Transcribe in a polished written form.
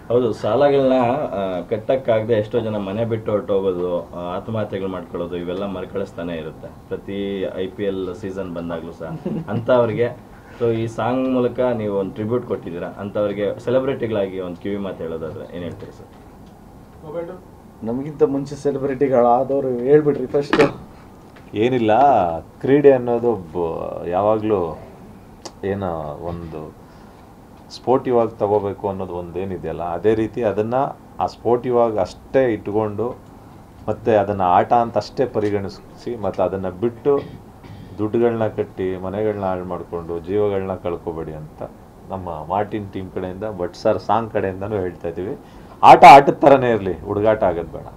ಹೌದು, ಸಾಲಗಳನ್ನ ಕಟ್ಟಕ್ಕಾಗದೆ ಎಷ್ಟೋ ಜನ ಮನೆ ಬಿಟ್ಟು ಹೊರಟೋಗೋದು, ಆತ್ಮಹತ್ಯೆಗಳು ಮಾಡ್ಕೊಳ್ಳೋದು, ಇವೆಲ್ಲ ಮರುಕಳಿಸ್ತಾನೆ ಇರುತ್ತೆ ಪ್ರತಿ IPL ಸೀಸನ್ ಬಂದಾಗಲೂ ಸಹ. ಅಂಥವ್ರಿಗೆ ಸೊ ಈ ಸಾಂಗ್ ಮೂಲಕ ನೀವು ಒಂದು ಟ್ರಿಬ್ಯೂಟ್ ಕೊಟ್ಟಿದ್ದೀರಾ, ಅಂಥವ್ರಿಗೆ ಸೆಲೆಬ್ರಿಟಿಗಳಾಗಿ ಒಂದು ಕಿವಿ ಮಾತು ಹೇಳೋದಾದ್ರೆ ಏನು ಹೇಳ್ತೀರಿ ಸರ್? ನಮಗಿಂತ ಮುಂಚೆ ಸೆಲೆಬ್ರಿಟಿಗಳಾದವರು ಹೇಳ್ಬಿಡ್ರಿ ಫಸ್ಟ್. ಏನಿಲ್ಲ, ಕ್ರೀಡೆ ಅನ್ನೋದು ಯಾವಾಗಲೂ ಏನೋ ಒಂದು ಸ್ಪೋರ್ಟಿವ್ ಆಗಿ ತಗೋಬೇಕು ಅನ್ನೋದು ಒಂದೇನಿದೆಯಲ್ಲ, ಅದೇ ರೀತಿ ಅದನ್ನು ಆ ಸ್ಪೋರ್ಟಿವ್ ಆಗಿ ಅಷ್ಟೇ ಇಟ್ಕೊಂಡು ಮತ್ತು ಅದನ್ನು ಆಟ ಅಂತ ಅಷ್ಟೇ ಪರಿಗಣಿಸಿ, ಮತ್ತು ಅದನ್ನು ಬಿಟ್ಟು ದುಡ್ಡುಗಳನ್ನ ಕಟ್ಟಿ ಮನೆಗಳನ್ನ ಹಾಳು ಮಾಡಿಕೊಂಡು ಜೀವಗಳನ್ನ ಕಳ್ಕೊಬೇಡಿ ಅಂತ ನಮ್ಮ ಮಾರ್ಟಿನ್ ಟೀಮ್ ಕಡೆಯಿಂದ, ಬಟ್ ಸರ್ ಸಾಂಗ್ ಕಡೆಯಿಂದನೂ ಹೇಳ್ತಾ ಇದ್ದೀವಿ. ಆಟ ಆಟದ ಥರನೇ ಇರಲಿ, ಹುಡುಗಾಟ ಆಗೋದು ಬೇಡ.